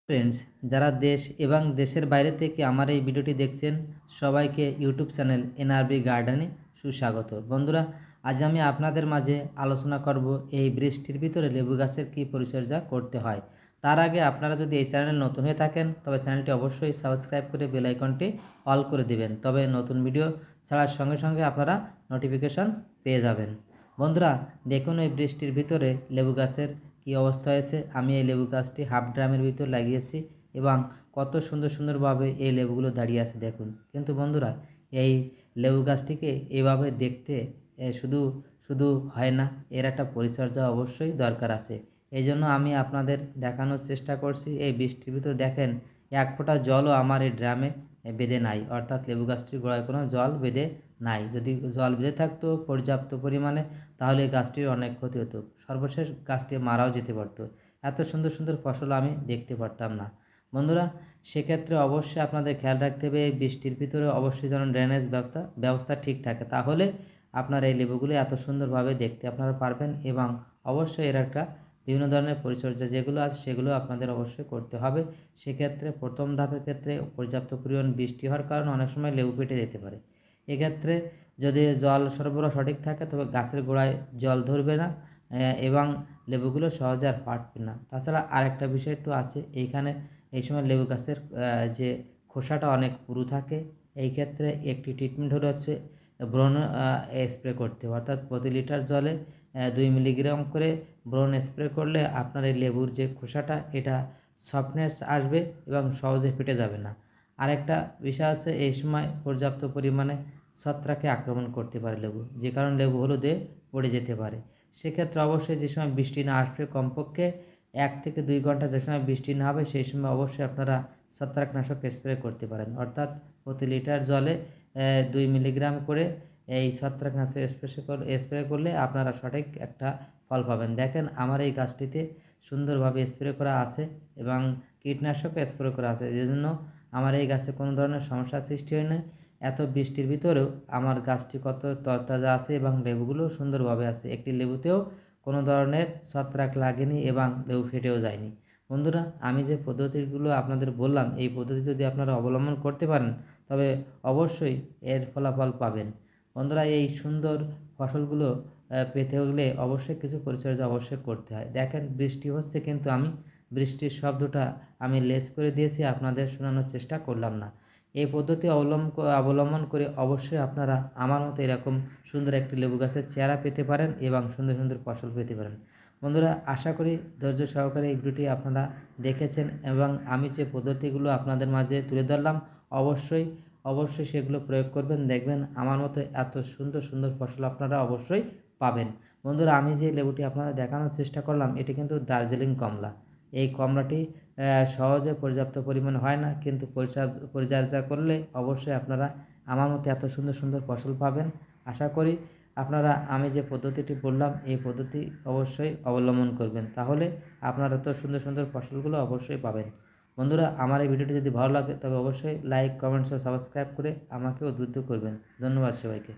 Friends, যারা দেশ এবং দেশের বাইরে থেকে আমার এই ভিডিওটি দেখছেন সবাইকে ইউটিউব চ্যানেল এনআরবি গার্ডেনে সুস্বাগত। বন্ধুরা, আজ আমি আপনাদের মাঝে আলোচনা করব এই বৃষ্টির ভিতরে লেবু গাছের কী পরিচর্যা করতে হয়। তার আগে আপনারা যদি এই চ্যানেলে নতুন হয়ে থাকেন তবে চ্যানেলটি অবশ্যই সাবস্ক্রাইব করে বেল আইকনটি অল করে দিবেন, তবে নতুন ভিডিও ছাড়ার সঙ্গে সঙ্গে আপনারা নোটিফিকেশন পেয়ে যাবেন। বন্ধুরা, দেখুন এই বৃষ্টির ভিতরে লেবু গাছের কী অবস্থা হয়েছে। আমি এই লেবু গাছটি হাফ ড্রামের ভিতর লাগিয়েছি এবং কত সুন্দর সুন্দরভাবে এই লেবুগুলো দাঁড়িয়ে আছে দেখুন। কিন্তু বন্ধুরা, এই লেবু গাছটিকে এভাবে দেখতে শুধু শুধু হয় না, এর একটা পরিচর্যা অবশ্যই দরকার আছে। এই জন্য আমি আপনাদের দেখানোর চেষ্টা করছি। এই বৃষ্টির ভিতর দেখেন এক ফোঁটা জলও আমার এই ড্রামে বেঁধে নাই, অর্থাৎ লেবু গাছটির গোড়ায় কোনো জল বেঁধে নাই। যদি জল বেঁধে থাকতো পর্যাপ্ত পরিমাণে তাহলে এই গাছটির অনেক ক্ষতি হতো, সর্বশেষ গাছটি মারাও যেতে পারতো। এত সুন্দর সুন্দর ফসল আমি দেখতে পারতাম না। বন্ধুরা, সেক্ষেত্রে অবশ্যই আপনাদের খেয়াল রাখতে হবে এই বৃষ্টির ভিতরে অবশ্যই যেন ড্রেনেজ ব্যবস্থা ঠিক থাকে, তাহলে আপনার এই লেবুগুলো এত সুন্দরভাবে দেখতে আপনারা পারবেন। এবং অবশ্যই এর একটা বিভিন্ন ধরনের পরিচর্যা যেগুলো আছে সেগুলো আপনাদের অবশ্যই করতে হবে। সেক্ষেত্রে প্রথম ধাপের ক্ষেত্রে পর্যাপ্ত পরিমাণ বৃষ্টি হওয়ার কারণে অনেক সময় লেবু ফেটে যেতে পারে। এক্ষেত্রে যদি জল সরবরাহ সঠিক থাকে তবে গাছের গোড়ায় জল ধরবে না এবং লেবুগুলো সহজে আর ফাটবে না। তাছাড়া আরেকটা বিষয় একটু আছে, এইখানে এই সময় লেবু গাছের যে খোসাটা অনেক পুরু থাকে। এই ক্ষেত্রে একটি ট্রিটমেন্ট হচ্ছে ব্রোন স্প্রে করতে হবে, অর্থাৎ প্রতি লিটার জলে 2 মিলিগ্রাম করে ব্রোন স্প্রে করলে আপনার এই লেবুর যে খোসাটা এটা সফটনেস আসবে এবং সহজে ফেটে যাবে না। আরেকটা বিষয় আছে, এই সময় পর্যাপ্ত পরিমাণে ছত্রাকে আক্রমণ করতে পারে লেবু, যে কারণে লেবু হলুদে পড়ে যেতে পারে। সেক্ষেত্রে অবশ্যই যে সময় বৃষ্টি না আসবে, কমপক্ষে 1 থেকে 2 ঘন্টা যে সময় বৃষ্টি না হবে সেই সময় অবশ্যই আপনারা ছত্রাকনাশক স্প্রে করতে পারেন, অর্থাৎ প্রতি লিটার জলে 2 মিলিগ্রাম করে এই ছত্রাকনাশক স্প্রে করলে আপনারা সঠিক একটা ফল পাবেন। দেখেন আমার এই গাছটিতে সুন্দরভাবে স্প্রে করা আছে এবং কীটনাশক স্প্রে করা আছে, যে জন্য আমার এই গাছে কোনো ধরনের সমস্যার সৃষ্টি হয় না। এত বৃষ্টির ভিতরেও আমার গাছটি কত তরতাজা আছে এবং লেবুগুলোও সুন্দরভাবে আছে। একটি লেবুতেও কোনো ধরনের ছত্রাক লাগেনি এবং লেবু ফেটেও যায়নি। বন্ধুরা, আমি যে পদ্ধতিগুলো আপনাদের বললাম এই পদ্ধতি যদি আপনারা অবলম্বন করতে পারেন তবে অবশ্যই এর ফলাফল পাবেন। বন্ধুরা, এই সুন্দর ফসলগুলো পেতে হলে অবশ্যই কিছু পরিচর্যা অবশ্যই করতে হয়। দেখেন বৃষ্টি হচ্ছে কিন্তু আমি বৃষ্টির শব্দটা আমি লেস করে দিয়েছি, আপনাদের শোনানোর চেষ্টা করলাম না। এই পদ্ধতি অবলম্বন করে অবশ্যই আপনারা আমার মতো এরকম সুন্দর একটি লেবু গাছের চেহারা পেতে পারেন এবং সুন্দর সুন্দর ফসল পেতে পারেন। বন্ধুরা, আশা করি ধৈর্য সহকারে এই ভিডিওটি আপনারা দেখেছেন এবং আমি যে পদ্ধতিগুলো আপনাদের মাঝে তুলে ধরলাম অবশ্যই অবশ্যই সেগুলো প্রয়োগ করবেন। দেখবেন আমার মতো এত সুন্দর সুন্দর ফসল আপনারা অবশ্যই পাবেন। বন্ধুরা, আমি যে লেবুটি আপনাদের দেখানোর চেষ্টা করলাম এটি কিন্তু দার্জিলিং কমলা। এই কমলাটি সহজে পর্যাপ্ত পরিমাণে হয় না, কিন্তু পরিচর্যা করলে অবশ্যই আপনারা আমার মতো এত সুন্দর সুন্দর ফসল পাবেন। আশা করি আপনারা আমি যে পদ্ধতিটি বললাম এই পদ্ধতি অবশ্যই অবলম্বন করবেন, তাহলে আপনারা তো সুন্দর সুন্দর ফসলগুলো অবশ্যই পাবেন। বন্ধুরা, আমার এই ভিডিওটি যদি ভালো লাগে তবে অবশ্যই লাইক, কমেন্টস ও সাবস্ক্রাইব করে আমাকে উদ্বুদ্ধ করবেন। ধন্যবাদ সবাইকে।